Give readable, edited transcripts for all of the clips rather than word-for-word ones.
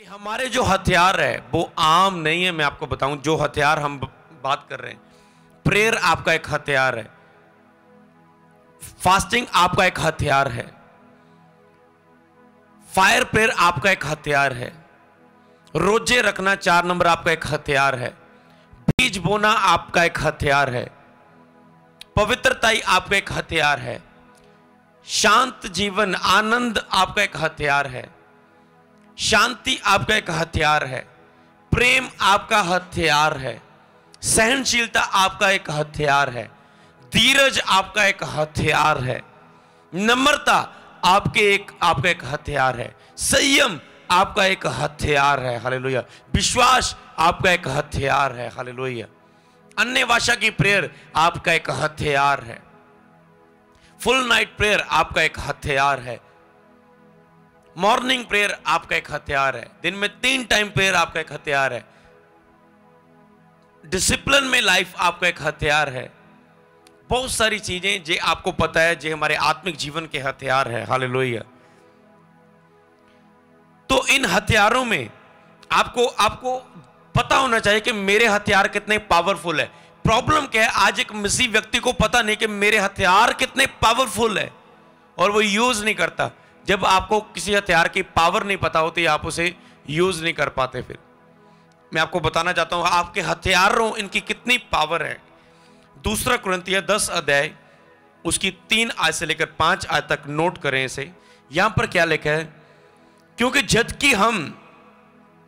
कि हमारे जो हथियार है वो आम नहीं है। मैं आपको बताऊं, जो हथियार हम बात कर रहे हैं, प्रेयर आपका एक हथियार है, फास्टिंग आपका एक हथियार है, फायर प्रेयर आपका एक हथियार है, रोजे रखना 4 नंबर आपका एक हथियार है, बीज बोना आपका एक हथियार है, पवित्रता आपका एक हथियार है, शांत जीवन आनंद आपका एक हथियार है, शांति आपका एक हथियार है, प्रेम आपका हथियार है, सहनशीलता आपका एक हथियार है, धीरज आपका एक हथियार है, नम्रता आपका एक हथियार है, संयम आपका एक हथियार है, हालेलुया। विश्वास आपका एक हथियार है, हालेलुया। अन्य भाषा की प्रेयर आपका एक हथियार है, फुल नाइट प्रेयर आपका एक हथियार है, मॉर्निंग प्रेयर आपका एक हथियार है, दिन में 3 टाइम प्रेयर आपका एक हथियार है, डिसिप्लिन में लाइफ आपका एक हथियार है। बहुत सारी चीजें जो आपको पता है, जो हमारे आत्मिक जीवन के हथियार है, हालेलुया। तो इन हथियारों में आपको पता होना चाहिए कि मेरे हथियार कितने पावरफुल है। प्रॉब्लम क्या है, आज एक मसीह व्यक्ति को पता नहीं कि मेरे हथियार कितने पावरफुल है और वो यूज नहीं करता। जब आपको किसी हथियार की पावर नहीं पता होती, आप उसे यूज नहीं कर पाते। फिर मैं आपको बताना चाहता हूं आपके हथियारों इनकी कितनी पावर है। 2 कुरिन्थियों 10 अध्याय उसकी 3 आयत से लेकर 5 आयत तक नोट करें इसे। यहां पर क्या लिखा है, क्योंकि जबकि हम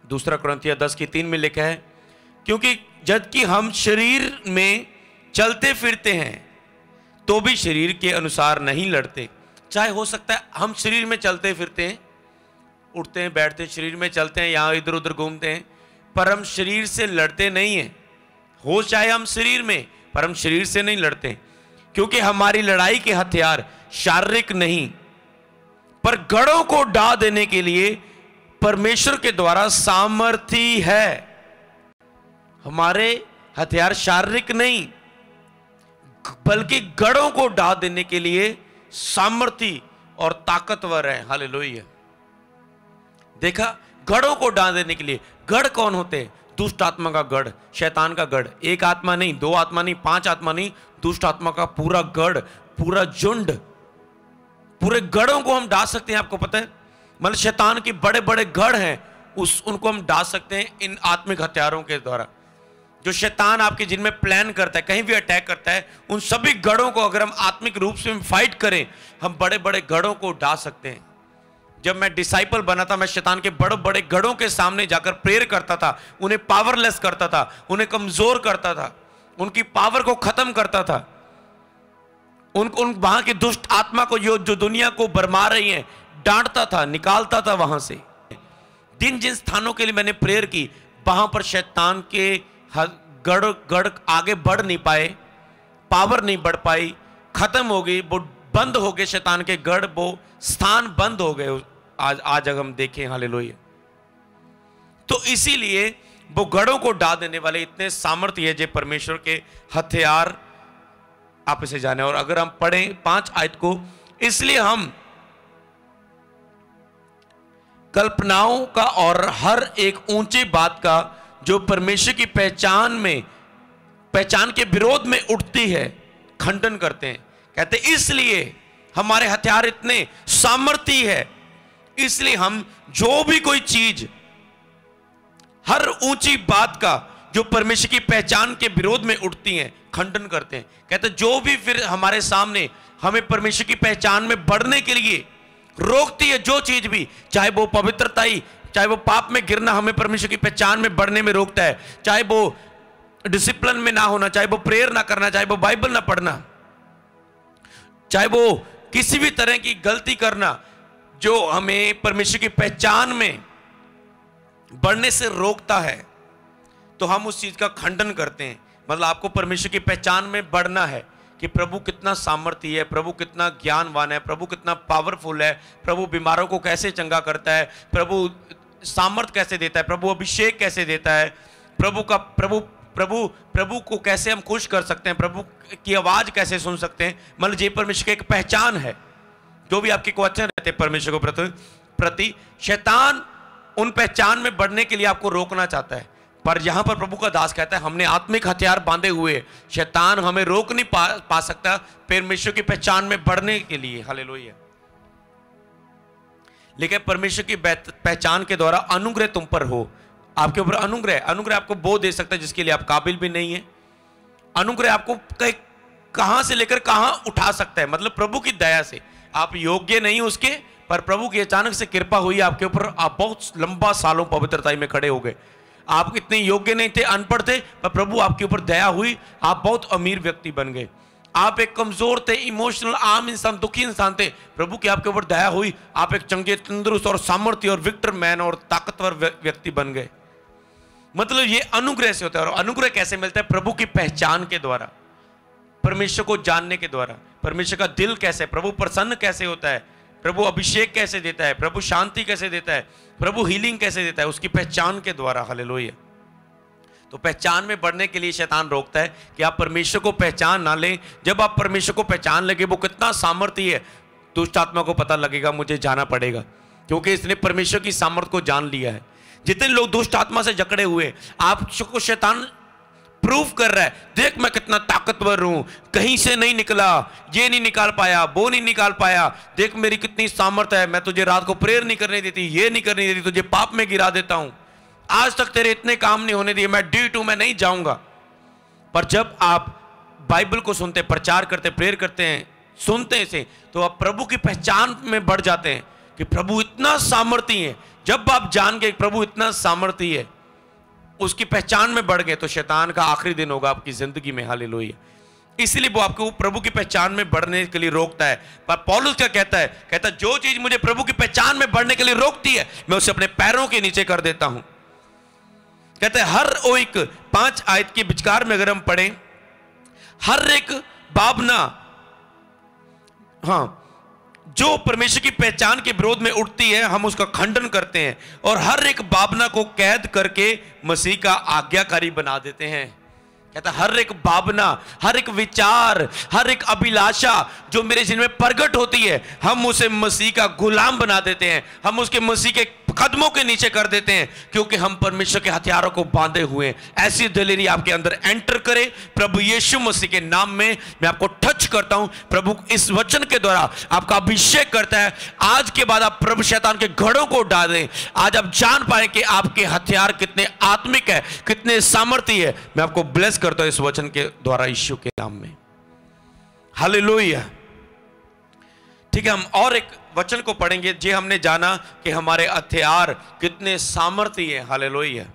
2 कुरिन्थियों 10 की 3 में लिखा है, क्योंकि जबकि हम शरीर में चलते फिरते हैं तो भी शरीर के अनुसार नहीं लड़ते। चाहे हो सकता है हम शरीर में चलते फिरते हैं, उठते हैं बैठते हैं, शरीर में चलते हैं, यहां इधर उधर घूमते हैं, पर हम शरीर से लड़ते नहीं हैं। हो चाहे हम शरीर में, पर हम शरीर से नहीं लड़ते, क्योंकि हमारी लड़ाई के हथियार शारीरिक नहीं पर गढ़ों को ढा देने के लिए परमेश्वर के द्वारा सामर्थी है। हमारे हथियार शारीरिक नहीं बल्कि गढ़ों को ढा देने के लिए सामर्थी और ताकतवर है, हालेलुया। देखा, गढ़ों को ढा देने के लिए। गढ़ कौन होते हैं? दुष्ट आत्मा का गढ़, शैतान का गढ़। एक आत्मा नहीं, 2 आत्मा नहीं, 5 आत्मा नहीं, दुष्ट आत्मा का पूरा गढ़, पूरा झुंड, पूरे गढ़ों को हम ढा सकते हैं। आपको पता है, मतलब शैतान के बड़े बड़े गढ़ हैं, उनको हम ढा सकते हैं इन आत्मिक हथियारों के द्वारा। जो शैतान आपके जिनमें प्लान करता है, कहीं भी अटैक करता है, उन सभी गढ़ों को अगर हम आत्मिक रूप से फाइट करें, हम बड़े बड़े गढ़ों को ढा सकते हैं। जब मैं डिसाइपल बना था, मैं शैतान के बड़े बड़े गढ़ों के सामने जाकर प्रेयर करता था, उन्हें पावरलेस करता था, उन्हें कमजोर करता था, उनकी पावर को खत्म करता था, उन वहां की दुष्ट आत्मा को जो दुनिया को भरमा रही है, डांटता था, निकालता था वहां से। जिन स्थानों के लिए मैंने प्रेयर की, वहां पर शैतान के गढ़ आगे बढ़ नहीं पाए, पावर नहीं बढ़ पाई, खत्म हो गई, वो बंद हो गए शैतान के गढ़, वो स्थान बंद हो गए। आज अगर हम देखें, हालेलुया। तो इसीलिए वो गढ़ों को ढा देने वाले इतने सामर्थ्य है जो परमेश्वर के हथियार, आप इसे जाने। और अगर हम पढ़ें 5 आयत को, इसलिए हम कल्पनाओं का और हर एक ऊंची बात का जो परमेश्वर की पहचान के विरोध में उठती है, खंडन करते हैं। कहते इसलिए हमारे हथियार इतने सामर्थी है, इसलिए हम जो भी कोई चीज, हर ऊंची बात का जो परमेश्वर की पहचान के विरोध में उठती है, खंडन करते हैं। कहते जो भी फिर हमारे सामने हमें परमेश्वर की पहचान में बढ़ने के लिए रोकती है, जो चीज भी, चाहे वो पवित्रता ही, चाहे वो पाप में गिरना हमें परमेश्वर की पहचान में बढ़ने में रोकता है, चाहे वो डिसिप्लिन में ना होना, चाहे वो प्रेयर ना करना, चाहे वो बाइबल ना पढ़ना, चाहे वो किसी भी तरह की गलती करना, जो हमें परमेश्वर की पहचान में बढ़ने से रोकता है, तो हम उस चीज का खंडन करते हैं। मतलब आपको परमेश्वर की पहचान में बढ़ना है कि प्रभु कितना सामर्थी है, प्रभु कितना ज्ञानवान है, प्रभु कितना पावरफुल है, प्रभु बीमारों को कैसे चंगा करता है, प्रभु सामर्थ कैसे देता है, प्रभु अभिषेक कैसे देता है, प्रभु को कैसे हम खुश कर सकते हैं, प्रभु की आवाज कैसे सुन सकते हैं। मतलब ये परमेश्वर की एक पहचान है। जो भी आपके क्वेश्चन रहते हैं परमेश्वर को प्रति, शैतान उन पहचान में बढ़ने के लिए आपको रोकना चाहता है, पर यहां पर प्रभु का दास कहता है हमने आत्मिक हथियार बांधे हुए, शैतान हमें रोक नहीं पा सकता परमेश्वर की पहचान में बढ़ने के लिए। हालेलुया। लेकिन परमेश्वर की पहचान के द्वारा अनुग्रह तुम पर हो, आपके ऊपर अनुग्रह आपको वो दे सकता है जिसके लिए आप काबिल भी नहीं है। अनुग्रह आपको कहां से लेकर कहां उठा सकता है, मतलब प्रभु की दया से। आप योग्य नहीं उसके, पर प्रभु की अचानक से कृपा हुई आपके ऊपर, आप बहुत लंबा सालों पवित्रताई में खड़े हो गए। आप इतने योग्य नहीं थे, अनपढ़ थे, पर प्रभु आपके ऊपर दया हुई, आप बहुत अमीर व्यक्ति बन गए। आप एक कमजोर थे, इमोशनल आम इंसान, दुखी इंसान थे, प्रभु की आपके ऊपर दया हुई, आप एक चंगे, तंदुरुस्त और सामर्थ्य और विक्टर मैन और ताकतवर व्यक्ति बन गए। मतलब ये अनुग्रह से होता है। और अनुग्रह कैसे मिलता है? प्रभु की पहचान के द्वारा, परमेश्वर को जानने के द्वारा। परमेश्वर का दिल कैसे, प्रभु प्रसन्न कैसे होता है, प्रभु अभिषेक कैसे देता है, प्रभु शांति कैसे देता है, प्रभु हीलिंग कैसे देता है, उसकी पहचान के द्वारा। हालेलुया। तो पहचान में बढ़ने के लिए शैतान रोकता है कि आप परमेश्वर को पहचान ना लें। जब आप परमेश्वर को पहचान लगे वो कितना सामर्थ्य है, दुष्ट आत्मा को पता लगेगा मुझे जाना पड़ेगा, क्योंकि इसने परमेश्वर की सामर्थ्य को जान लिया है। जितने लोग दुष्ट आत्मा से जकड़े हुए, आपको शैतान प्रूफ कर रहा है, देख मैं कितना ताकतवर हूं, कहीं से नहीं निकला, ये नहीं निकाल पाया, वो नहीं निकाल पाया, देख मेरी कितनी सामर्थ्य है, मैं तुझे रात को प्रेयर नहीं करने देती, ये नहीं करने देती, तुझे पाप में गिरा देता हूं, आज तक तेरे इतने काम नहीं होने दिए, मैं D2 में नहीं जाऊंगा। पर जब आप बाइबल को सुनते, प्रचार करते, प्रेयर करते हैं, सुनते हैं इसे, तो आप प्रभु की पहचान में बढ़ जाते हैं कि प्रभु इतना सामर्थी है। जब आप जान गए प्रभु इतना सामर्थी है, उसकी पहचान में बढ़ गए, तो शैतान का आखिरी दिन होगा आपकी जिंदगी में। हालेलुया। इसलिए वो आपको प्रभु की पहचान में बढ़ने के लिए रोकता है। पर पौलुस क्या कहता है जो चीज मुझे प्रभु की पहचान में बढ़ने के लिए रोकती है, मैं उसे अपने पैरों के नीचे कर देता हूं। कहते हैं हर वो एक 5 आयत के विचार में अगर हम पढ़ें, हर एक भावना, हाँ, जो परमेश्वर की पहचान के विरोध में उठती है, हम उसका खंडन करते हैं और हर एक भावना को कैद करके मसीह का आज्ञाकारी बना देते हैं। कहता हर एक भावना, हर एक विचार, हर एक अभिलाषा जो मेरे जिन में प्रकट होती है, हम उसे मसीह का गुलाम बना देते हैं, हम उसके मसीह के कदमों के नीचे कर देते हैं, क्योंकि हम परमेश्वर के हथियारों को बांधे हुए हैं। ऐसी दिलेरी आपके अंदर एंटर करे प्रभु यीशु मसीह के नाम में। मैं आपको टच करता हूं, प्रभु इस वचन के द्वारा आपका अभिषेक करता है। आज के बाद आप प्रभु शैतान के घड़ों को उड़ा दें। आज आप जान पाए कि आपके हथियार कितने आत्मिक है, कितने सामर्थ्य है। मैं आपको ब्लेस करता हूं इस वचन के द्वारा यीशु के नाम में। हालेलुया। ठीक है, हम और एक वचन को पढ़ेंगे। जे हमने जाना कि हमारे हथियार कितने सामर्थ्य है, हालेलुया,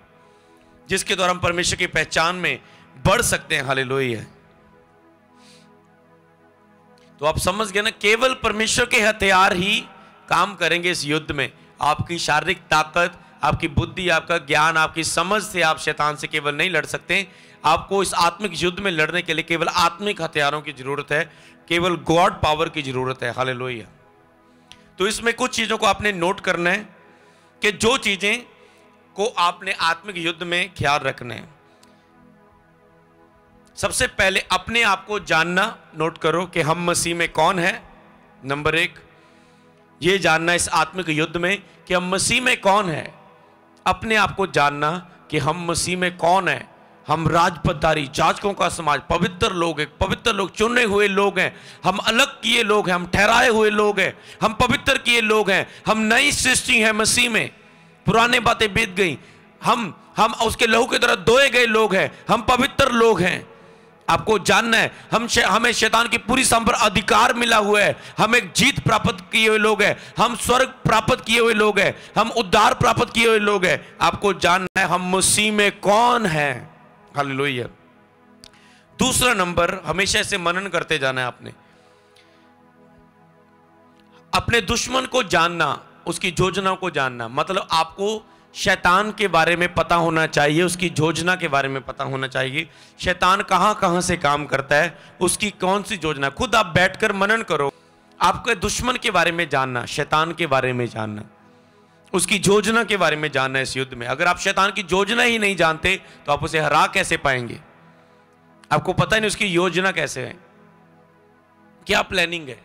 जिसके द्वारा हम परमेश्वर की पहचान में बढ़ सकते हैं। हालेलुया। तो आप समझ गए ना, केवल परमेश्वर के हथियार ही काम करेंगे इस युद्ध में। आपकी शारीरिक ताकत, आपकी बुद्धि, आपका ज्ञान, आपकी समझ से आप शैतान से केवल नहीं लड़ सकते। आपको इस आत्मिक युद्ध में लड़ने के लिए केवल आत्मिक हथियारों की जरूरत है, केवल गॉड पावर की जरूरत है। हालेलुया। तो इसमें कुछ चीजों को आपने नोट करना है कि जो चीजें को आपने आत्मिक युद्ध में ख्याल रखना है। सबसे पहले अपने आप को जानना, नोट करो कि हम मसीह में कौन है। नंबर 1 ये जानना इस आत्मिक युद्ध में कि हम मसीह में कौन है। अपने आप को जानना कि हम मसीह में कौन है। हम राजपदारी, जाजकों का समाज, पवित्र लोग हैं, पवित्र लोग, चुने हुए लोग हैं, हम अलग किए लोग हैं, हम ठहराए हुए लोग हैं, हम पवित्र किए लोग हैं, हम नई सृष्टि हैं मसीह में, पुराने बातें बीत गई, हम उसके लहू के द्वारा धोए गए लोग हैं, हम पवित्र लोग हैं। आपको जानना है हमें शैतान की पूरी संपर अधिकार मिला हुआ है, हम एक जीत प्राप्त किए हुए लोग हैं, हम स्वर्ग प्राप्त किए हुए लोग हैं, हम उद्धार प्राप्त किए हुए लोग हैं। आपको जानना है हम मसीह में कौन है। हालेलुया। दूसरा नंबर, हमेशा ऐसे मनन करते जाना है आपने, अपने दुश्मन को जानना, उसकी योजना को जानना। मतलब आपको शैतान के बारे में पता होना चाहिए, उसकी योजना के बारे में पता होना चाहिए। शैतान कहां कहां से काम करता है, उसकी कौन सी योजना। खुद आप बैठकर मनन करो, आपके दुश्मन के बारे में जानना, शैतान के बारे में जानना, उसकी योजना के बारे में जानना इस युद्ध में। अगर आप शैतान की योजना ही नहीं जानते तो आप उसे हरा कैसे पाएंगे। आपको पता ही नहीं उसकी योजना कैसे है, क्या प्लानिंग है,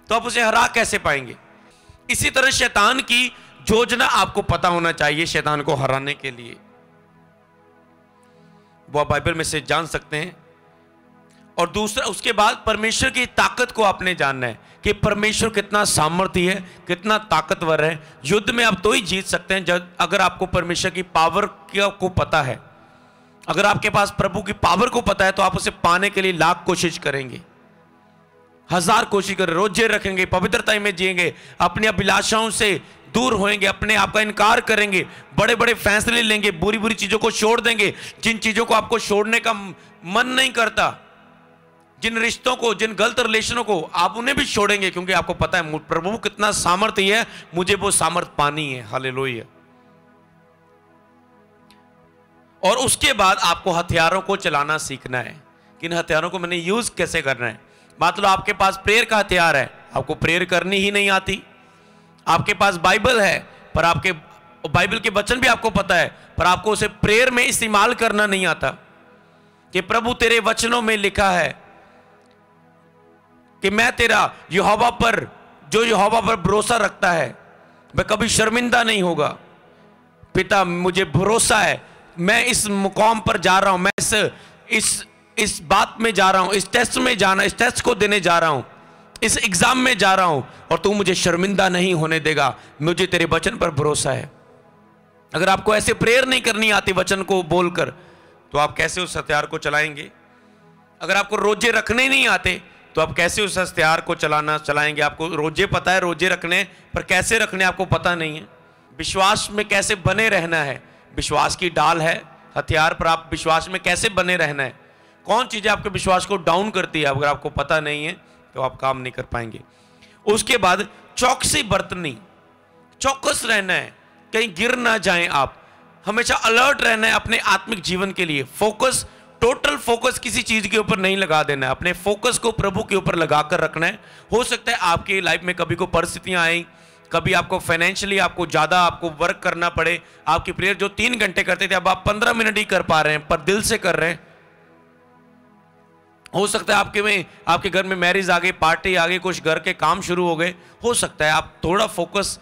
तो आप उसे हरा कैसे पाएंगे। इसी तरह शैतान की योजना आपको पता होना चाहिए शैतान को हराने के लिए, वो आप बाइबल में से जान सकते हैं। और दूसरा, उसके बाद परमेश्वर की ताकत को आपने जानना है कि परमेश्वर कितना सामर्थी है, कितना ताकतवर है। युद्ध में आप तो ही जीत सकते हैं जब अगर आपको परमेश्वर की पावर को पता है। अगर आपके पास प्रभु की पावर को पता है तो आप उसे पाने के लिए लाख कोशिश करेंगे, 1000 कोशिश करेंगे, रोजे रखेंगे, पवित्रता में जिएंगे, अपनी अभिलाषाओं से दूर होएंगे, अपने आप का इनकार करेंगे, बड़े बड़े फैसले लेंगे, बुरी बुरी चीजों को छोड़ देंगे। जिन चीजों को आपको छोड़ने का मन नहीं करता, जिन रिश्तों को, जिन गलत रिलेशनों को, आप उन्हें भी छोड़ेंगे, क्योंकि आपको पता है प्रभु कितना सामर्थ्य है, मुझे वो सामर्थ पानी है। हालेलुया। और उसके बाद आपको हथियारों को चलाना सीखना है कि इन हथियारों को मैंने यूज कैसे करना है। मतलब आपके पास प्रेयर का हथियार है, आपको प्रेयर करनी ही नहीं आती। आपके पास बाइबल है, पर आपके बाइबल के वचन भी आपको पता है, पर आपको उसे प्रेयर में इस्तेमाल करना नहीं आता। कि प्रभु तेरे वचनों में लिखा है कि मैं तेरा यहोवा पर, जो यहोवा पर भरोसा रखता है वह कभी शर्मिंदा नहीं होगा। पिता मुझे भरोसा है, मैं इस मुकाम पर जा रहा हूं, मैं इस बात में जा रहा हूं, इस टेस्ट में जाना, इस टेस्ट को देने जा रहा हूं, इस एग्जाम में जा रहा हूं, और तू मुझे शर्मिंदा नहीं होने देगा, मुझे तेरे वचन पर भरोसा है। अगर आपको ऐसे प्रेयर नहीं करनी आती वचन को बोलकर, तो आप कैसे उस हथियार को चलाएंगे? अगर आपको रोजे रखने नहीं आते तो आप कैसे उस हथियार को चलाएंगे? आपको रोजे पता है रोजे रखने, पर कैसे रखने आपको पता नहीं है। विश्वास में कैसे बने रहना है, विश्वास की डाल है हथियार, पर आप विश्वास में कैसे बने रहना है, कौन चीजें आपके विश्वास को डाउन करती है, अगर आपको पता नहीं है तो आप काम नहीं कर पाएंगे। उसके बाद चौकसी बरतनी, चौकस रहना है, कहीं गिर ना जाएं आप, हमेशा अलर्ट रहना है अपने आत्मिक जीवन के लिए। फोकस, टोटल फोकस किसी चीज के ऊपर नहीं लगा देना है, अपने फोकस को प्रभु के ऊपर लगाकर रखना है। हो सकता है आपकी लाइफ में कभी को परिस्थितियां आई, कभी आपको फाइनेंशियली आपको ज्यादा आपको वर्क करना पड़े, आपकी प्रेयर जो 3 घंटे करते थे अब आप 15 मिनट ही कर पा रहे हैं, पर दिल से कर रहे हैं। हो सकता है आपके घर में मैरिज आ गई, पार्टी आ गई, कुछ घर के काम शुरू हो गए, हो सकता है आप थोड़ा फोकस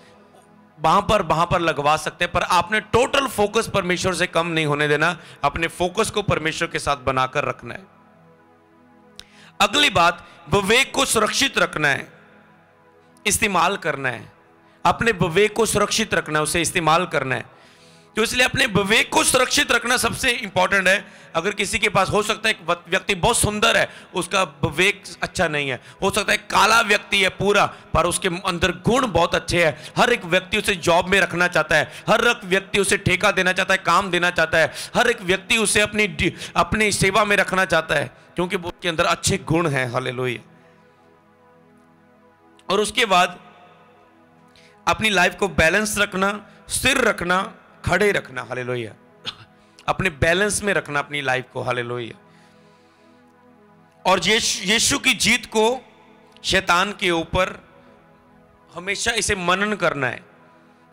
वहां पर लगवा सकते हैं, पर आपने टोटल फोकस परमेश्वर से कम नहीं होने देना, अपने फोकस को परमेश्वर के साथ बनाकर रखना है। अगली बात, विवेक को सुरक्षित रखना है, इस्तेमाल करना है, अपने विवेक को सुरक्षित रखना है, उसे इस्तेमाल करना है। तो इसलिए अपने विवेक को सुरक्षित रखना सबसे इंपॉर्टेंट है। अगर किसी के पास, हो सकता है एक व्यक्ति बहुत सुंदर है, उसका विवेक अच्छा नहीं है, हो सकता है काला व्यक्ति है पूरा, पर उसके अंदर गुण बहुत अच्छे हैं। हर एक व्यक्ति उसे जॉब में रखना चाहता है, हर एक व्यक्ति उसे ठेका देना चाहता है, काम देना चाहता है, हर एक व्यक्ति उसे अपनी सेवा में रखना चाहता है, क्योंकि वो उसके अंदर अच्छे गुण हैं। हालेलुया। और उसके बाद अपनी लाइफ को बैलेंस रखना, स्थिर रखना, खड़े रखना। हालेलुया। अपने बैलेंस में रखना अपनी लाइफ को। हालेलुया। और यीशु की जीत को शैतान के ऊपर हमेशा इसे मनन करना है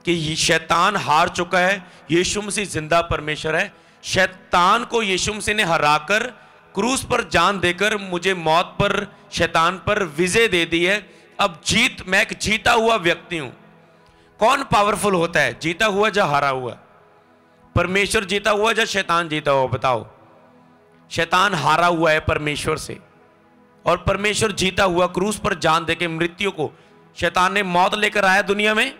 कि शैतान हार चुका है, यीशु मसीह जिंदा परमेश्वर है। शैतान को यीशु मसीह ने हराकर क्रूस पर जान देकर मुझे मौत पर, शैतान पर विजय दे दी है। अब मैं एक जीता हुआ व्यक्ति हूं। कौन पावरफुल होता है, जीता हुआ या हारा हुआ? परमेश्वर जीता हुआ या शैतान जीता हुआ? बताओ। शैतान हारा हुआ है परमेश्वर से, और परमेश्वर जीता हुआ क्रूस पर जान देके मृत्यु को, शैतान ने मौत लेकर आया दुनिया में,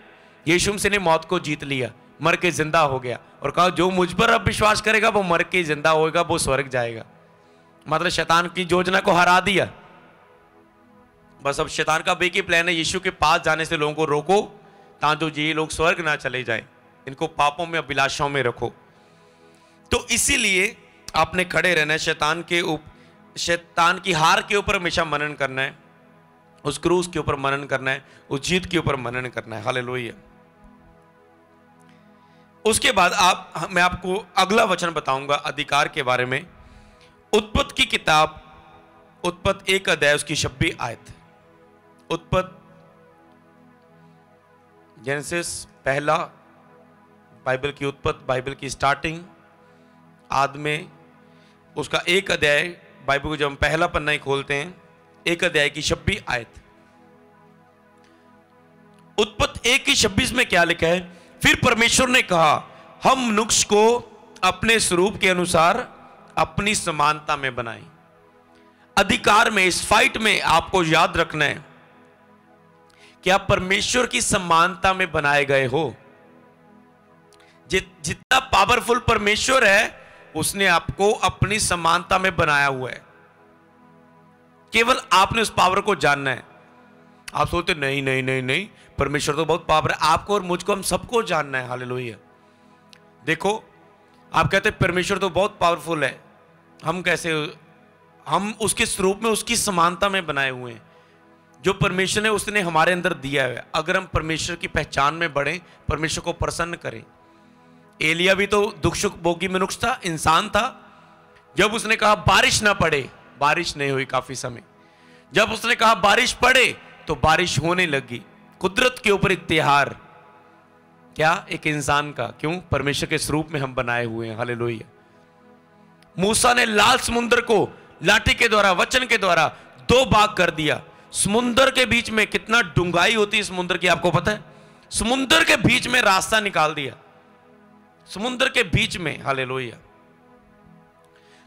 यीशु मसीह ने मौत को जीत लिया, मर के जिंदा हो गया, और कहा जो मुझ पर अब विश्वास करेगा वो मर के जिंदा होगा, वो स्वर्ग जाएगा। मतलब शैतान की योजना को हरा दिया। बस अब शैतान का एक ही प्लान है, यीशु के पास जाने से लोगों को रोको, ताकि ये लोग स्वर्ग ना चले जाए, इनको पापों में, अभिलाषाओं में रखो। तो इसीलिए आपने खड़े रहना है, शैतान की हार के ऊपर हमेशा मनन करना है, उस क्रूस के ऊपर मनन करना है, उस जीत के ऊपर मनन करना है। हालेलुया। उसके बाद मैं आपको अगला वचन बताऊंगा अधिकार के बारे में। उत्पत्ति की किताब, उत्पत्ति 1 अध्याय उसकी 26 आयत। उत्पत्ति, जेनेसिस पहला, बाइबल की उत्पत्ति, बाइबल की स्टार्टिंग, आदि में उसका 1 अध्याय, बाइबल को जब हम पहला पन्ना ही खोलते हैं, 1 अध्याय की 26 आयत। उत्पत्ति 1 की 26 में क्या लिखा है? फिर परमेश्वर ने कहा हम मनुष्य को अपने स्वरूप के अनुसार अपनी समानता में बनाएं। अधिकार में, इस फाइट में आपको याद रखना है कि आप परमेश्वर की समानता में बनाए गए हो। जितना पावरफुल परमेश्वर है उसने आपको अपनी समानता में बनाया हुआ है। केवल आपने उस पावर को जानना है। आप सोचते नहीं नहीं नहीं नहीं, परमेश्वर तो बहुत पावर है। आपको और मुझको, हम सबको जानना है। हालेलुया। देखो, आप कहते हैं परमेश्वर तो बहुत पावरफुल है, हम कैसे, हम उसके स्वरूप में, उसकी समानता में बनाए हुए हैं। जो परमेश्वर ने उसने हमारे अंदर दिया है, अगर हम परमेश्वर की पहचान में बढ़ें, परमेश्वर को प्रसन्न करें। एलिया भी तो दुख सुख भोगी मनुष्य था, इंसान था। जब उसने कहा बारिश ना पड़े, बारिश नहीं हुई काफी समय। जब उसने कहा बारिश पड़े तो बारिश होने लगी। कुदरत के ऊपर एक त्योहार, क्या एक इंसान का, क्यों? परमेश्वर के स्वरूप में हम बनाए हुए हैं। हालेलुया। मूसा ने लाल समुद्र को लाठी के द्वारा, वचन के द्वारा 2 भाग कर दिया। समुद्र के बीच में कितना डूंगाई होती है समुद्र की, आपको पता है? समुद्र के बीच में रास्ता निकाल दिया, समुद्र के बीच में। हालेलुया।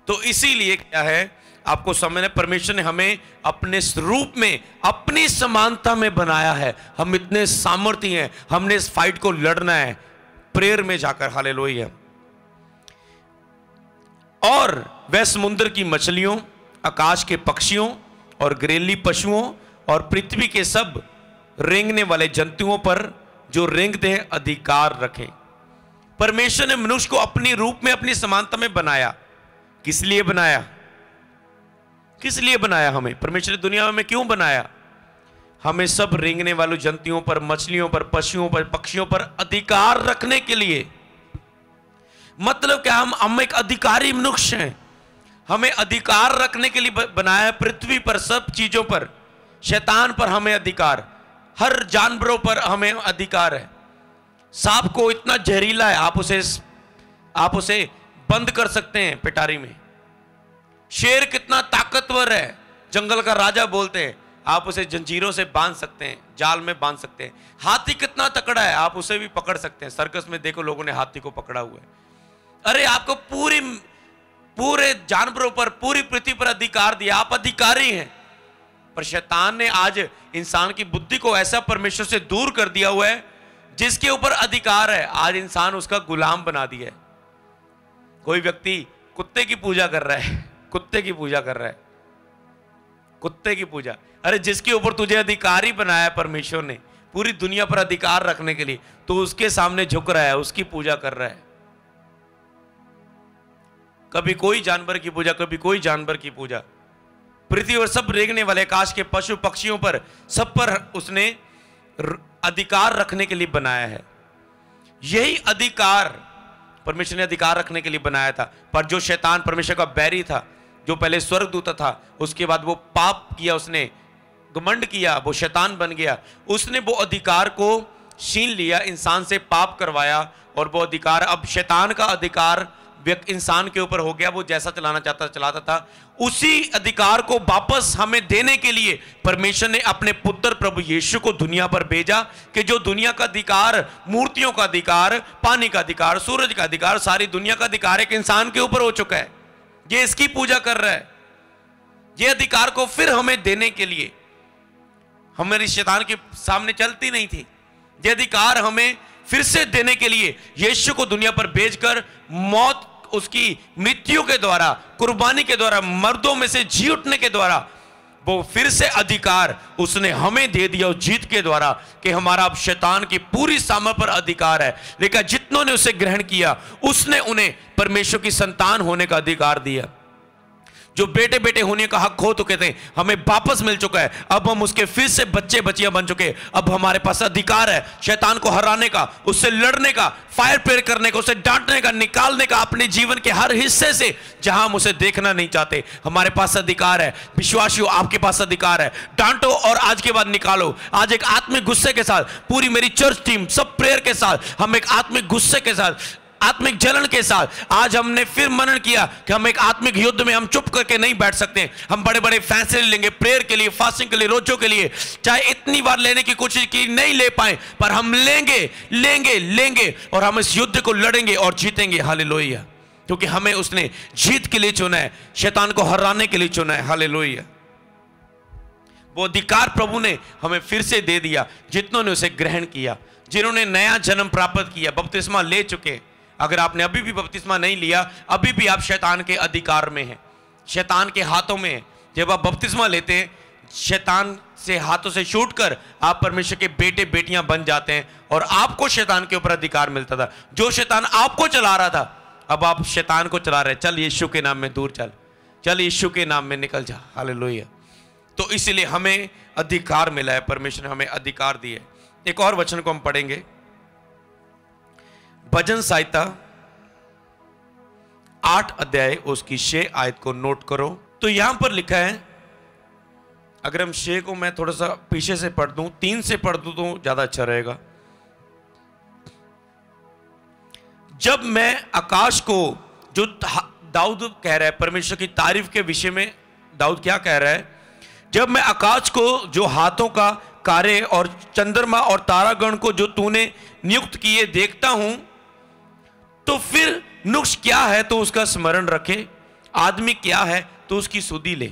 तो इसीलिए क्या है, आपको समझना, परमेश्वर ने हमें अपने स्वरूप में, अपनी समानता में बनाया है। हम इतने सामर्थ्य हैं, हमने इस फाइट को लड़ना है प्रेयर में जाकर। हालेलुया। और वह समुद्र की मछलियों, आकाश के पक्षियों और घरेलू पशुओं और पृथ्वी के सब रेंगने वाले जंतुओं पर जो रेंगते हैं अधिकार रखें। परमेश्वर ने मनुष्य को अपनी रूप में, अपनी समानता में बनाया। किस लिए बनाया? किस लिए बनाया हमें? परमेश्वर ने दुनिया में क्यों बनाया? हमें सब रेंगने वाले जंतुओं पर, मछलियों पर, पशुओं पर, पक्षियों पर अधिकार रखने के लिए। मतलब क्या? हम एक अधिकारी मनुष्य हैं। हमें अधिकार रखने के लिए बनाया है। पृथ्वी पर सब चीजों पर, शैतान पर हमें अधिकार, हर जानवरों पर हमें अधिकार है। सांप को इतना जहरीला है, आप उसे बंद कर सकते हैं पिटारी में। शेर कितना ताकतवर है, जंगल का राजा बोलते हैं, आप उसे जंजीरों से बांध सकते हैं, जाल में बांध सकते हैं। हाथी कितना तकड़ा है, आप उसे भी पकड़ सकते हैं। सर्कस में देखो, लोगों ने हाथी को पकड़ा हुआ है। अरे आपको पूरे जानवरों पर, पूरी पृथ्वी पर अधिकार दिया, आप अधिकारी हैं। पर शैतान ने आज इंसान की बुद्धि को ऐसा परमेश्वर से दूर कर दिया हुआ है, जिसके ऊपर अधिकार है, आज इंसान उसका गुलाम बना दिया है। कोई व्यक्ति कुत्ते की पूजा कर रहा है, कुत्ते की पूजा कर रहा है, कुत्ते की पूजा। अरे जिसके ऊपर तुझे अधिकारी बनाया परमेश्वर ने पूरी दुनिया पर अधिकार रखने के लिए, तो उसके सामने झुक रहा है, उसकी पूजा कर रहा है। कभी कोई जानवर की पूजा, कभी कोई जानवर की पूजा। पृथ्वी पर सब रेंगने वाले, आकाश के पशु पक्षियों पर, सब पर उसने अधिकार रखने के लिए बनाया है। यही अधिकार परमेश्वर ने अधिकार रखने के लिए बनाया था। पर जो शैतान परमेश्वर का बैरी था, जो पहले स्वर्गदूत था, उसके बाद वो पाप किया, उसने घमंड किया, वो शैतान बन गया। उसने वो अधिकार को छीन लिया, इंसान से पाप करवाया, और वो अधिकार, अब शैतान का अधिकार इंसान के ऊपर हो गया। वो जैसा चलाना चाहता चलाता था। उसी अधिकार को वापस हमें देने के लिए परमेश्वर ने अपने पुत्र प्रभु यीशु को दुनिया पर भेजा, कि जो दुनिया का अधिकार, मूर्तियों का अधिकार, पानी का अधिकार, सूरज का अधिकार, सारी दुनिया का अधिकार एक इंसान के ऊपर हो चुका है। ये इसकी पूजा कर रहा है। ये अधिकार को फिर हमें देने के लिए, हमारी शैतान के सामने चलती नहीं थी, ये अधिकार हमें फिर से देने के लिए यीशु को दुनिया पर भेजकर, मौत, उसकी मृत्यु के द्वारा, कुर्बानी के द्वारा, मर्दों में से जी उठने के द्वारा, वो फिर से अधिकार उसने हमें दे दिया उस जीत के द्वारा, कि हमारा अब शैतान की पूरी सामर्थ पर अधिकार है। लेकिन जितनों ने उसे ग्रहण किया, उसने उन्हें परमेश्वर की संतान होने का अधिकार दिया। जो बेटे बेटे होने का हक खो चुके थे, हमें वापस मिल चुका है। अब हम उसके फिर से बच्चे बच्चियां बन चुके। अब हमारे पास अधिकार है शैतान को हराने का, उससे लड़ने का, फायर प्रेयर करने का, उसे डांटने का, निकालने का, अपने जीवन के हर हिस्से से जहां हम उसे देखना नहीं चाहते। हमारे पास अधिकार है। विश्वासियों, आपके पास अधिकार है। डांटो और आज के बाद निकालो। आज एक आत्मिक गुस्से के साथ, पूरी मेरी चर्च टीम सब प्रेयर के साथ, हम एक आत्मिक गुस्से के साथ आत्मिक जलन के साथ। आज हमने फिर मनन किया कि हम एक आत्मिक युद्ध में हम चुप करके नहीं बैठ सकते, हम बड़े बड़े फैसले लेंगे प्रेयर के लिए, फास्टिंग के लिए, रोजों के लिए। चाहे इतनी बार लेने की कोशिश की, नहीं ले पाए, पर हम लेंगे लेंगे लेंगे और हम इस युद्ध को लड़ेंगे और जीतेंगे। हालेलुया। क्योंकि हमें उसने जीत के लिए चुना है, शैतान को हराने के लिए चुना है। हालेलुया। वो अधिकार प्रभु ने हमें फिर से दे दिया जितनों ने उसे ग्रहण किया, जिन्होंने नया जन्म प्राप्त किया, बपतिस्मा ले चुके। अगर आपने अभी भी बपतिस्मा नहीं लिया, अभी भी आप शैतान के अधिकार में हैं, शैतान के हाथों में हैं। जब आप बपतिस्मा लेते हैं, शैतान से हाथों से छूट कर आप परमेश्वर के बेटे बेटियां बन जाते हैं और आपको शैतान के ऊपर अधिकार मिलता था। जो शैतान आपको चला रहा था, अब आप शैतान को चला रहे। चल यीशु के नाम में दूर चल, चल यीशु के नाम में निकल जा। हालेलुया। तो इसीलिए हमें अधिकार मिला है, परमेश्वर ने हमें अधिकार दिया है। एक और वचन को हम पढ़ेंगे, भजन संहिता 8 अध्याय उसकी 6 आयत को नोट करो। तो यहां पर लिखा है, अगर हम 6 को मैं थोड़ा सा पीछे से पढ़ दूं, 3 से पढ़ दूं तो ज्यादा अच्छा रहेगा। जब मैं आकाश को, जो दाऊद कह रहा है परमेश्वर की तारीफ के विषय में, दाऊद क्या कह रहा है, जब मैं आकाश को जो हाथों का कार्य और चंद्रमा और तारागण को जो तूने नियुक्त किए देखता हूं, तो फिर नुक्स क्या है तो उसका स्मरण रखे, आदमी क्या है तो उसकी सुधि ले।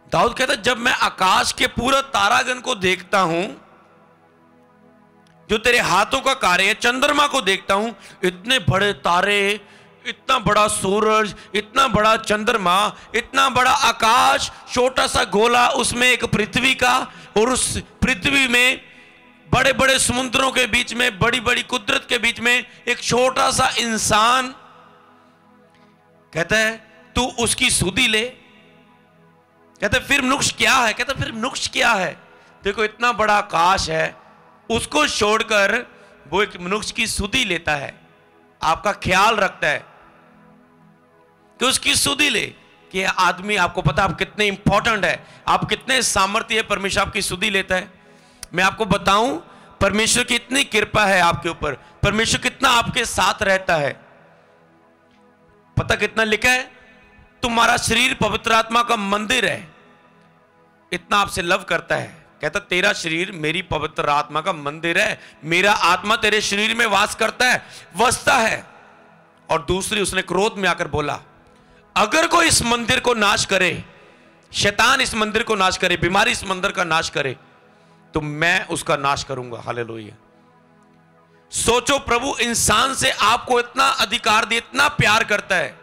दाऊद कहता है, जब मैं आकाश के पूरा तारागण को देखता हूं, जो तेरे हाथों का कार्य है, चंद्रमा को देखता हूं, इतने बड़े तारे, इतना बड़ा सूरज, इतना बड़ा चंद्रमा, इतना बड़ा आकाश, छोटा सा गोला, उसमें एक पृथ्वी का, और उस पृथ्वी में बड़े बड़े समुद्रों के बीच में, बड़ी बड़ी कुदरत के बीच में एक छोटा सा इंसान। कहता है तू उसकी सुधि ले। कहता है फिर नुक्स क्या है, कहता है फिर नुक्स क्या है। देखो इतना बड़ा आकाश है, उसको छोड़कर वो एक मनुष्य की सुधि लेता है, आपका ख्याल रखता है कि उसकी सुधि ले, कि आदमी, आपको पता आप कितने इंपॉर्टेंट है, आप कितने सामर्थ्य है, परमेश्वर आपकी सुधि लेता है। मैं आपको बताऊं, परमेश्वर की इतनी कृपा है आपके ऊपर, परमेश्वर कितना आपके साथ रहता है। पता कितना लिखा है, तुम्हारा शरीर पवित्र आत्मा का मंदिर है, इतना आपसे लव करता है। कहता तेरा शरीर मेरी पवित्र आत्मा का मंदिर है, मेरा आत्मा तेरे शरीर में वास करता है, वसता है। और दूसरी, उसने क्रोध में आकर बोला, अगर कोई इस मंदिर को नाश करे, शैतान इस मंदिर को नाश करे, बीमारी इस मंदिर का नाश करे, तो मैं उसका नाश करूंगा। हालेलुया। सोचो, प्रभु इंसान से आपको इतना अधिकार दिया, इतना प्यार करता है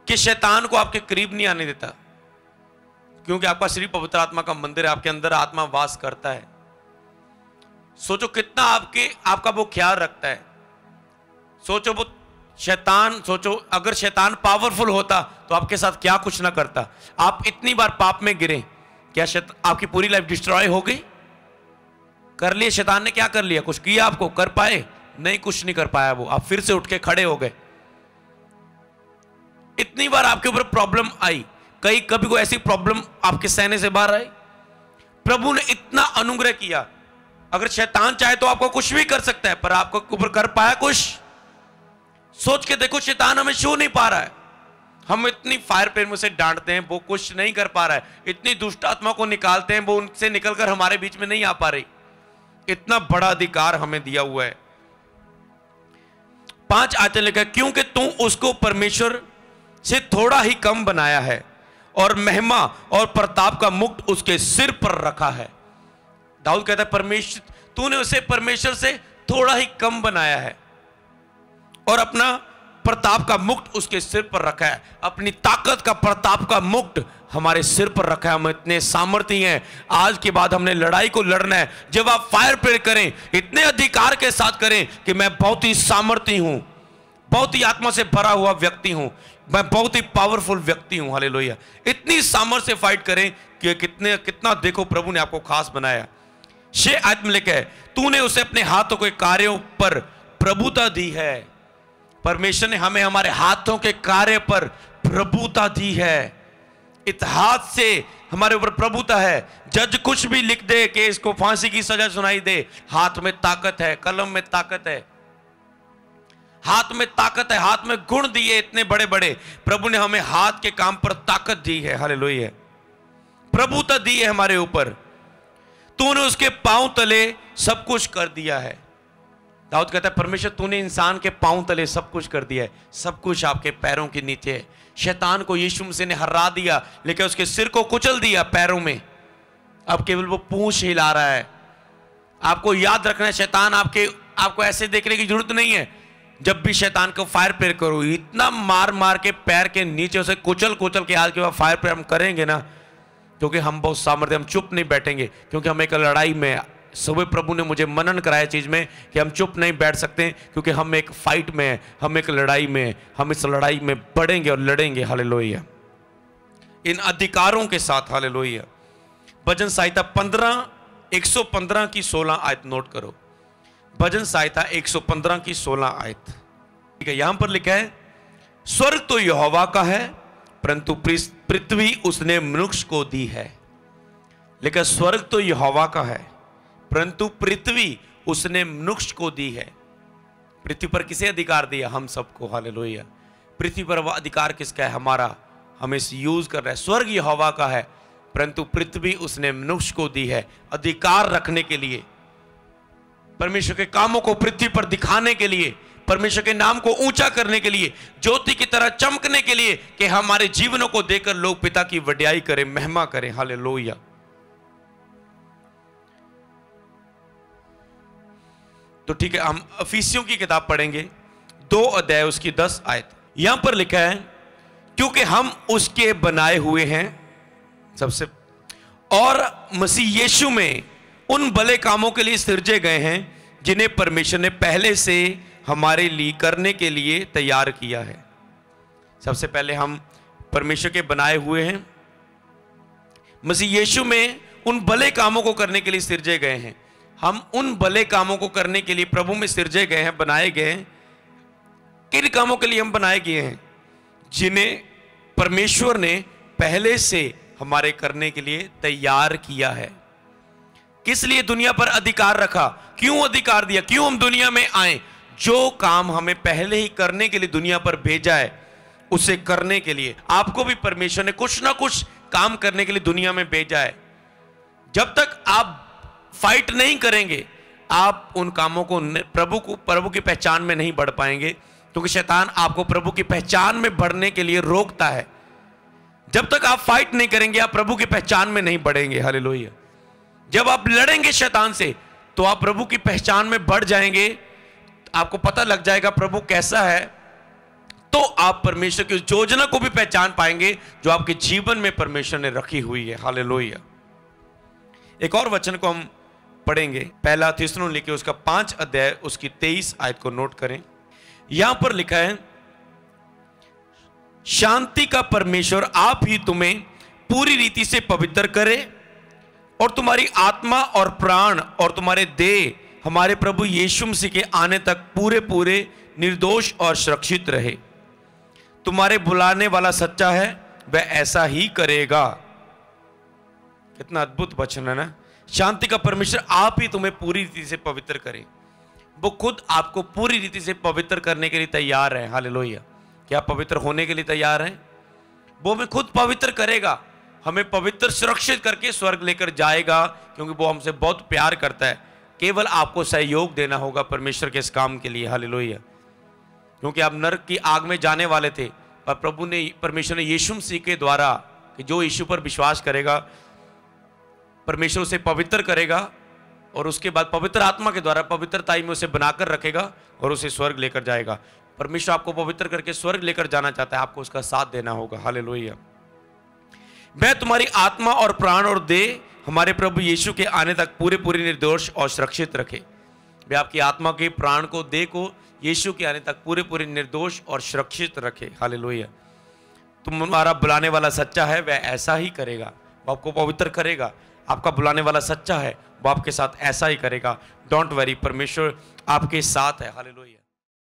कि शैतान को आपके करीब नहीं आने देता, क्योंकि आपका शरीर पवित्र आत्मा का मंदिर है, आपके अंदर आत्मा वास करता है। सोचो कितना आपका वो ख्याल रखता है। सोचो वो शैतान, सोचो अगर शैतान पावरफुल होता तो आपके साथ क्या कुछ ना करता। आप इतनी बार पाप में गिरे, क्या आपकी पूरी लाइफ डिस्ट्रॉय हो गई? कर लिए, शैतान ने क्या कर लिया? कुछ किया आपको? कर पाए? नहीं, कुछ नहीं कर पाया वो। आप फिर से उठ के खड़े हो गए। इतनी बार आपके ऊपर प्रॉब्लम आई, कभी कोई ऐसी प्रॉब्लम आपके सहने से बाहर आई? प्रभु ने इतना अनुग्रह किया। अगर शैतान चाहे तो आपको कुछ भी कर सकता है, पर आपको ऊपर कर पाया कुछ? सोच के देखो, शैतान हमें छू नहीं पा रहा है। हम इतनी फायर प्लेन में से डांटते हैं, वो कुछ नहीं कर पा रहा है। इतनी दुष्ट आत्मा को निकालते हैं, वो उनसे निकलकर हमारे बीच में नहीं आ पा रही। इतना बड़ा अधिकार हमें दिया हुआ है। 5 आयतें लिखा, क्योंकि तू उसको परमेश्वर से थोड़ा ही कम बनाया है और महिमा और प्रताप का मुकुट उसके सिर पर रखा है। दाऊद कहता है, परमेश्वर, तूने उसे परमेश्वर से थोड़ा ही कम बनाया है और अपना प्रताप का मुकुट उसके सिर पर रखा है। अपनी ताकत का, प्रताप का मुकुट हमारे सिर पर रखा है। हम इतने सामर्थ्य हैं। आज के बाद हमने लड़ाई को लड़ना है। जब आप फायर प्रेयर करें, इतने अधिकार के साथ करें कि मैं बहुत ही सामर्थ्य हूं, बहुत ही आत्मा से भरा हुआ व्यक्ति हूं, मैं बहुत ही पावरफुल व्यक्ति हूं। हालेलुया। इतनी सामर्थ्य से फाइट करें कि कितना देखो प्रभु ने आपको खास बनाया। 6 आयत में लिखा है, तूने उसे अपने हाथों के कार्यों पर प्रभुता दी है। परमेश्वर ने हमें हमारे हाथों के कार्य पर प्रभुता दी है। इतिहास से हमारे ऊपर प्रभुता है। जज कुछ भी लिख दे कि इसको फांसी की सजा सुनाई दे, हाथ में ताकत है, कलम में ताकत है। हाथ में ताकत है, हाथ में गुण दिए इतने बड़े बड़े। प्रभु ने हमें हाथ के काम पर ताकत दी है, हालेलुया। प्रभुता दी है हमारे ऊपर। तूने उसके पांव तले सब कुछ कर दिया है। दाऊद कहता है परमेश्वर तूने इंसान के पांव तले सब कुछ कर दिया है, सब कुछ आपके पैरों के नीचे है। शैतान को यीशु मसीह ने हरा दिया, लेकिन उसके सिर को कुचल दिया पैरों में। अब केवल वो पूंछ हिला रहा है। आपको याद रखना है, शैतान आपको ऐसे देखने की जरूरत नहीं है। जब भी शैतान को फायर प्रेयर करो, इतना मार मार के पैर के नीचे उसे कुचल कुचल के, आज के बाद फायर प्रेयर हम करेंगे ना, क्योंकि हम बहुत सामर्थ्य, हम चुप नहीं बैठेंगे, क्योंकि हम एक लड़ाई में, सुबह प्रभु ने मुझे मनन कराया चीज में कि हम चुप नहीं बैठ सकते, क्योंकि हम एक फाइट में हैं, हम एक लड़ाई में हैं, हम इस लड़ाई में बढ़ेंगे और लड़ेंगे, हालेलुया, इन अधिकारों के साथ, हालेलुया। भजन संहिता 115 की 16 आयत नोट करो। भजन संहिता 115 की 16 आयत, ठीक है। यहां पर लिखा है, स्वर्ग तो यहोवा का है, परंतु पृथ्वी उसने मनुष्य को दी है। लेकिन स्वर्ग तो यहोवा का है, परंतु पृथ्वी उसने मनुष्य को दी है। पृथ्वी पर किसे अधिकार दिया? हम सबको, हालेलुया। पृथ्वी पर वह अधिकार किसका है? हमारा। हमें इसे यूज कर रहा है। स्वर्ग यहोवा का है, परंतु पृथ्वी उसने मनुष्य को दी है, अधिकार रखने के लिए, परमेश्वर के कामों को पृथ्वी पर दिखाने के लिए, परमेश्वर के नाम को ऊंचा करने के लिए, ज्योति की तरह चमकने के लिए, कि हमारे जीवनों को देखकर लोग पिता की वड्याई करें, महिमा करें, हालेलुया। तो ठीक है, हम इफिसियों की किताब पढ़ेंगे, 2 अध्याय उसकी 10 आयत। यहां पर लिखा है, क्योंकि हम उसके बनाए हुए हैं सबसे, और मसीह यीशु में उन भले कामों के लिए सिरजे गए हैं जिन्हें परमेश्वर ने पहले से हमारे लिए करने के लिए तैयार किया है। सबसे पहले हम परमेश्वर के बनाए हुए हैं, मसीह यीशु में उन भले कामों को करने के लिए सिरजे गए हैं। हम उन भले कामों को करने के लिए प्रभु में सिरजे गए हैं, बनाए गए हैं। किन कामों के लिए हम बनाए गए हैं? जिन्हें परमेश्वर ने पहले से हमारे करने के लिए तैयार किया है। किस लिए दुनिया पर अधिकार रखा? क्यों अधिकार दिया? क्यों हम दुनिया में आए? जो काम हमें पहले ही करने के लिए दुनिया पर भेजा है, उसे करने के लिए। आपको भी परमेश्वर ने कुछ ना कुछ काम करने के लिए दुनिया में भेजा है। जब तक आप फाइट नहीं करेंगे, आप उन कामों को प्रभु की पहचान में नहीं बढ़ पाएंगे, क्योंकि शैतान आपको प्रभु की पहचान में बढ़ने के लिए रोकता है। जब तक आप फाइट नहीं करेंगे, आप प्रभु की पहचान में नहीं बढ़ेंगे, हालेलुया। जब आप लड़ेंगे शैतान से, तो आप प्रभु की पहचान में बढ़ जाएंगे, आपको पता लग जाएगा प्रभु कैसा है, तो आप परमेश्वर की उस योजना को भी पहचान पाएंगे जो आपके जीवन में परमेश्वर ने रखी हुई है, हालेलुया। एक और वचन को हम पढ़ेंगे, पहला थिस्सलुनीके उसका 5 अध्याय उसकी 23 आयत को नोट करें। यहां पर लिखा है, शांति का परमेश्वर आप ही तुम्हें पूरी रीति से पवित्र करे, और तुम्हारी आत्मा और प्राण और तुम्हारे देह हमारे प्रभु यीशु मसीह के आने तक पूरे पूरे निर्दोष और सुरक्षित रहे। तुम्हारे बुलाने वाला सच्चा है, वह ऐसा ही करेगा। कितना अद्भुत वचन है ना। शांति का परमेश्वर आप ही तुम्हें पूरी रीति से पवित्र करे। वो खुद आपको पूरी रीति से पवित्र करने के लिए तैयार है, हालेलुया। क्या पवित्र होने के लिए तैयार हैं? वो हमें खुद पवित्र करेगा, हमें पवित्र सुरक्षित करके स्वर्ग लेकर जाएगा, क्योंकि वो हमसे बहुत प्यार करता है। केवल आपको सहयोग देना होगा परमेश्वर के इस काम के लिए, हालेलुया। क्योंकि आप नरक की आग में जाने वाले थे, पर प्रभु ने, परमेश्वर ने यीशु मसीह के द्वारा, कि जो यीशु पर विश्वास करेगा, परमेश्वर उसे पवित्र करेगा, और उसके बाद पवित्र आत्मा के द्वारा पवित्रताई में उसे बनाकर रखेगा और उसे स्वर्ग लेकर जाएगा। परमेश्वर आपको पवित्र करके स्वर्ग लेकर जाना चाहता है, आपको उसका साथ देना होगा, हालेलुया। मैं तुम्हारी आत्मा और प्राण और देह हमारे प्रभु यीशु के आने तक पूरे पूरे निर्दोष और सुरक्षित रखे। वे आपकी आत्मा के, प्राण को, देह को यीशु के आने तक पूरे पूरे निर्दोष और सुरक्षित रखे, हालेलुया। तुम्हारा बुलाने वाला सच्चा है, वह ऐसा ही करेगा। वो आपको पवित्र करेगा। आपका बुलाने वाला सच्चा है, वो आपके साथ ऐसा ही करेगा। डोंट वरी, परमेश्वर आपके साथ है, हालेलुया।